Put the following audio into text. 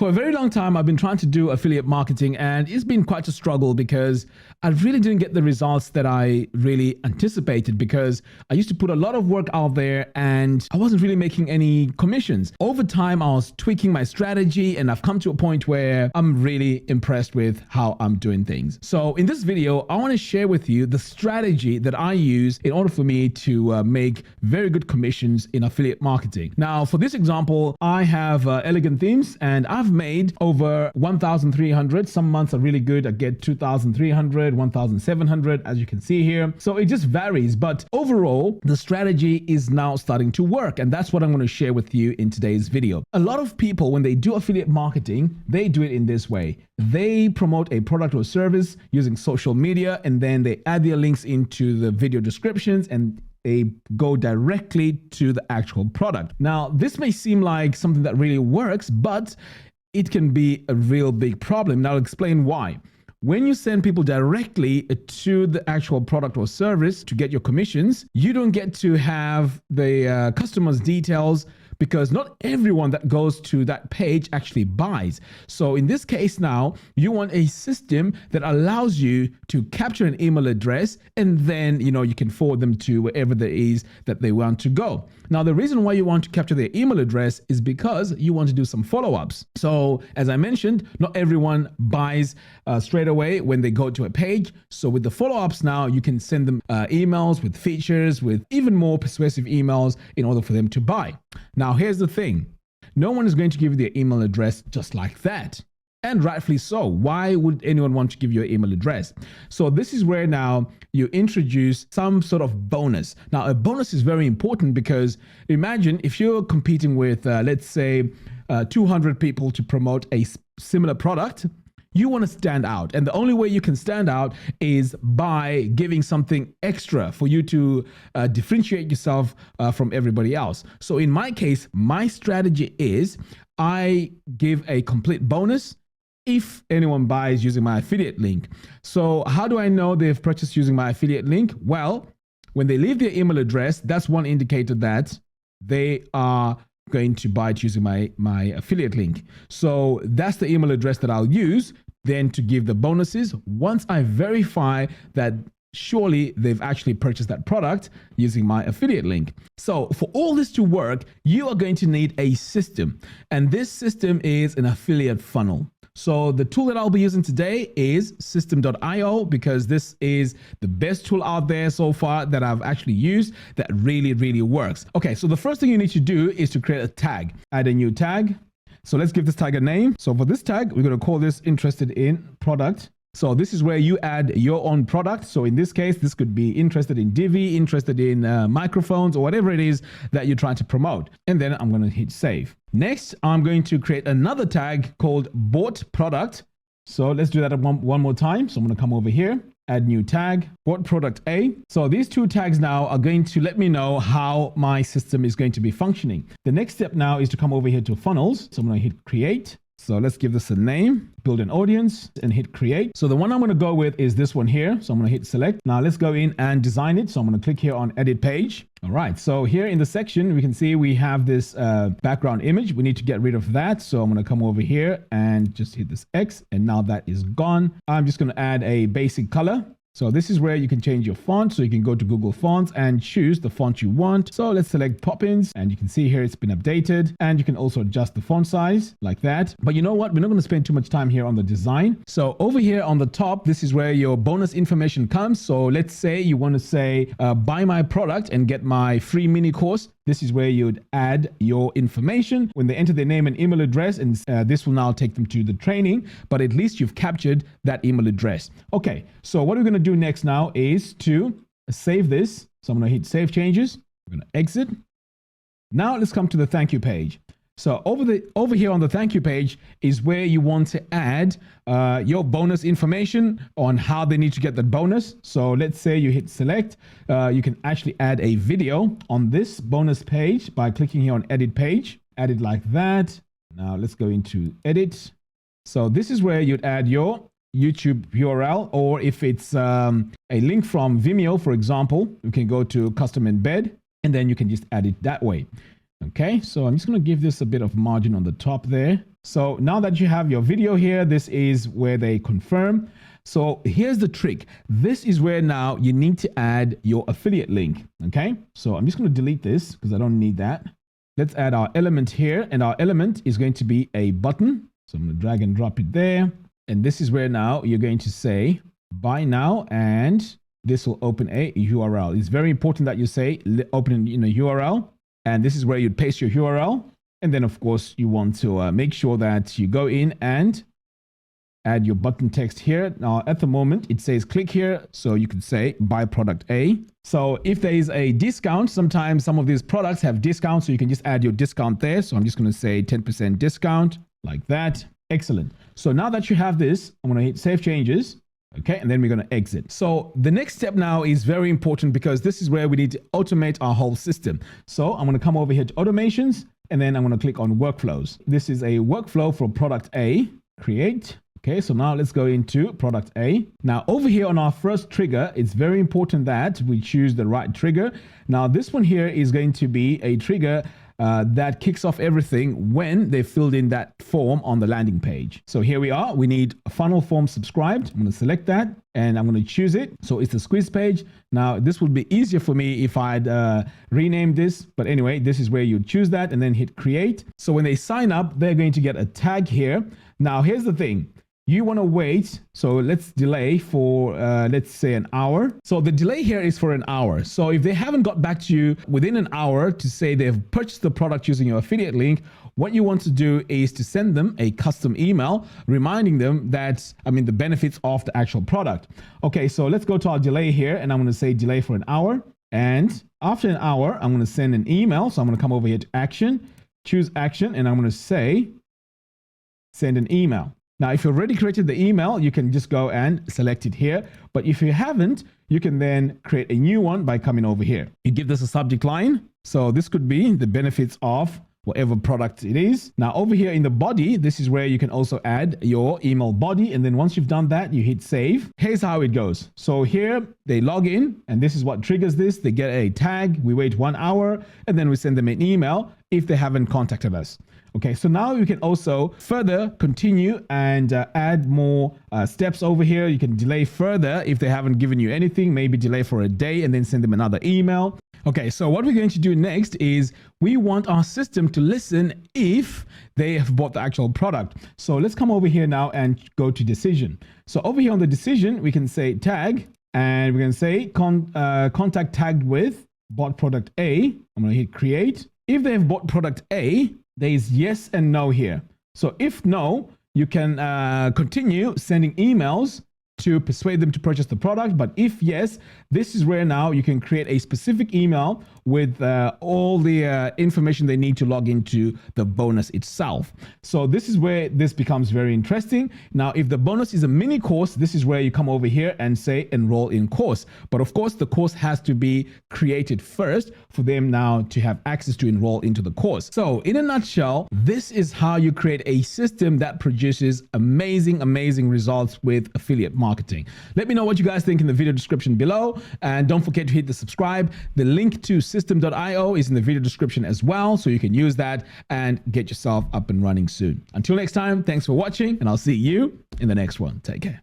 For a very long time, I've been trying to do affiliate marketing, and it's been quite a struggle because I really didn't get the results that I really anticipated, because I used to put a lot of work out there and I wasn't really making any commissions. Over time, I was tweaking my strategy and I've come to a point where I'm really impressed with how I'm doing things. So in this video, I want to share with you the strategy that I use in order for me to make very good commissions in affiliate marketing. Now, for this example, I have Elegant Themes, and I've made over 1,300. Some months are really good. I get 2,300, 1,700, as you can see here. So it just varies. But overall, the strategy is now starting to work. And that's what I'm going to share with you in today's video. A lot of people, when they do affiliate marketing, they do it in this way. They promote a product or service using social media, and then they add their links into the video descriptions, and they go directly to the actual product. Now, this may seem like something that really works, but it can be a real big problem. Now, I'll explain why. When you send people directly to the actual product or service to get your commissions, you don't get to have the customer's details, because not everyone that goes to that page actually buys. So in this case now, you want a system that allows you to capture an email address, and then you can forward them to wherever there is that they want to go. Now, the reason why you want to capture their email address is because you want to do some follow-ups. So as I mentioned, not everyone buys straight away when they go to a page. So with the follow-ups now, you can send them emails with features, with even more persuasive emails in order for them to buy. Now, here's the thing. No one is going to give you their email address just like that. And rightfully so. Why would anyone want to give you your email address? So this is where now you introduce some sort of bonus. Now, a bonus is very important, because imagine if you're competing with, let's say, 200 people to promote a similar product. You want to stand out. And the only way you can stand out is by giving something extra for you to differentiate yourself from everybody else. So in my case, my strategy is I give a complete bonus if anyone buys using my affiliate link. So how do I know they've purchased using my affiliate link? Well, when they leave their email address, that's one indicator that they are going to buy it using my affiliate link. So that's the email address that I'll use then to give the bonuses once I verify that surely they've actually purchased that product using my affiliate link. So for all this to work, you are going to need a system, and this system is an affiliate funnel. So the tool that I'll be using today is Systeme.io, because this is the best tool out there so far that I've actually used that really works. Okay, so the first thing you need to do is to create a tag. Add a new tag. So let's give this tag a name. So for this tag, we're going to call this interested in product. So this is where you add your own product. So in this case, this could be interested in Divi, interested in microphones, or whatever it is that you're trying to promote. And then I'm going to hit save. Next, I'm going to create another tag called bought product. So let's do that one more time. So I'm going to come over here, add new tag, bought product A. So these two tags now are going to let me know how my system is going to be functioning. The next step now is to come over here to funnels. So I'm going to hit create. So let's give this a name, build an audience, and hit create. So the one I'm going to go with is this one here. So I'm going to hit select. Now let's go in and design it. So I'm going to click here on edit page. All right. So here in the section, we can see we have this background image. We need to get rid of that. So I'm going to come over here and just hit this X, and now that is gone. I'm just going to add a basic color. So this is where you can change your font. So you can go to Google Fonts and choose the font you want. So let's select Poppins, and you can see here it's been updated, and you can also adjust the font size like that. But you know what? We're not going to spend too much time here on the design. So over here on the top, this is where your bonus information comes. So let's say you want to say, buy my product and get my free mini course. This is where you'd add your information when they enter their name and email address, and this will now take them to the training, but at least you've captured that email address. Okay, so what we're going to do next now is to save this. So I'm going to hit save changes. We're going to exit. Now let's come to the thank you page. So over here on the thank you page is where you want to add your bonus information on how they need to get that bonus. So let's say you hit select. You can actually add a video on this bonus page by clicking here on edit page. Add it like that. Now let's go into edit. So this is where you'd add your YouTube URL, or if it's a link from Vimeo, for example, you can go to custom embed, and then you can just add it that way. Okay, so I'm just going to give this a bit of margin on the top there. So now that you have your video here, this is where they confirm. So here's the trick. This is where now you need to add your affiliate link. Okay. So I'm just going to delete this because I don't need that. Let's add our element here, and our element is going to be a button. So I'm going to drag and drop it there. And this is where now you're going to say buy now, and this will open a URL. It's very important that you say open in a URL, and this is where you'd paste your URL. And then of course you want to make sure that you go in and add your button text here. Now at the moment it says click here, so you could say buy product A. So if there is a discount, sometimes some of these products have discounts, so you can just add your discount there. So I'm just going to say 10% discount like that. Excellent. So now that you have this, I'm going to hit save changes. Okay, and then we're going to exit. So the next step now is very important because this is where we need to automate our whole system. So I'm going to come over here to automations, and then I'm going to click on workflows. This is a workflow for product A, create. Okay, so now let's go into product A. Now over here on our first trigger, it's very important that we choose the right trigger. Now this one here is going to be a trigger that kicks off everything when they filled in that form on the landing page. So here we are. We need a funnel form subscribed. I'm going to select that and I'm going to choose it. So it's the squeeze page. Now this would be easier for me if I'd renamed this. But anyway, this is where you choose that and then hit create. So when they sign up, they're going to get a tag here. Now here's the thing. You want to wait. So let's delay for, let's say an hour. So the delay here is for an hour. So if they haven't got back to you within an hour to say they've purchased the product using your affiliate link, what you want to do is to send them a custom email reminding them that, the benefits of the actual product. Okay, so let's go to our delay here, and I'm going to say delay for an hour. And after an hour, I'm going to send an email. So I'm going to come over here to action, choose action, and I'm going to say send an email. Now, if you've already created the email, you can just go and select it here. But if you haven't, you can then create a new one by coming over here. You give this a subject line. So this could be the benefits of whatever product it is. Now over here in the body, this is where you can also add your email body. And then once you've done that, you hit save. Here's how it goes. So here they log in, and this is what triggers this. They get a tag. We wait 1 hour, and then we send them an email if they haven't contacted us. Okay, so now you can also further continue and add more steps over here. You can delay further if they haven't given you anything, maybe delay for a day and then send them another email. Okay, so what we're going to do next is we want our system to listen if they have bought the actual product. So let's come over here now and go to decision. So over here on the decision, we can say tag, and we're going to say contact tagged with bought product A. I'm going to hit create. If they have bought product A, there is yes and no here. So if no, you can continue sending emails to persuade them to purchase the product. But if yes, this is where now you can create a specific email with all the information they need to log into the bonus itself. So this is where this becomes very interesting. Now, if the bonus is a mini course, this is where you come over here and say enroll in course. But of course, the course has to be created first for them now to have access to enroll into the course. So in a nutshell, this is how you create a system that produces amazing, amazing results with affiliate marketing. Let me know what you guys think in the video description below. And don't forget to hit the subscribe. The link to Systeme.io is in the video description as well, so you can use that and get yourself up and running soon. Until next time, thanks for watching, and I'll see you in the next one. Take care.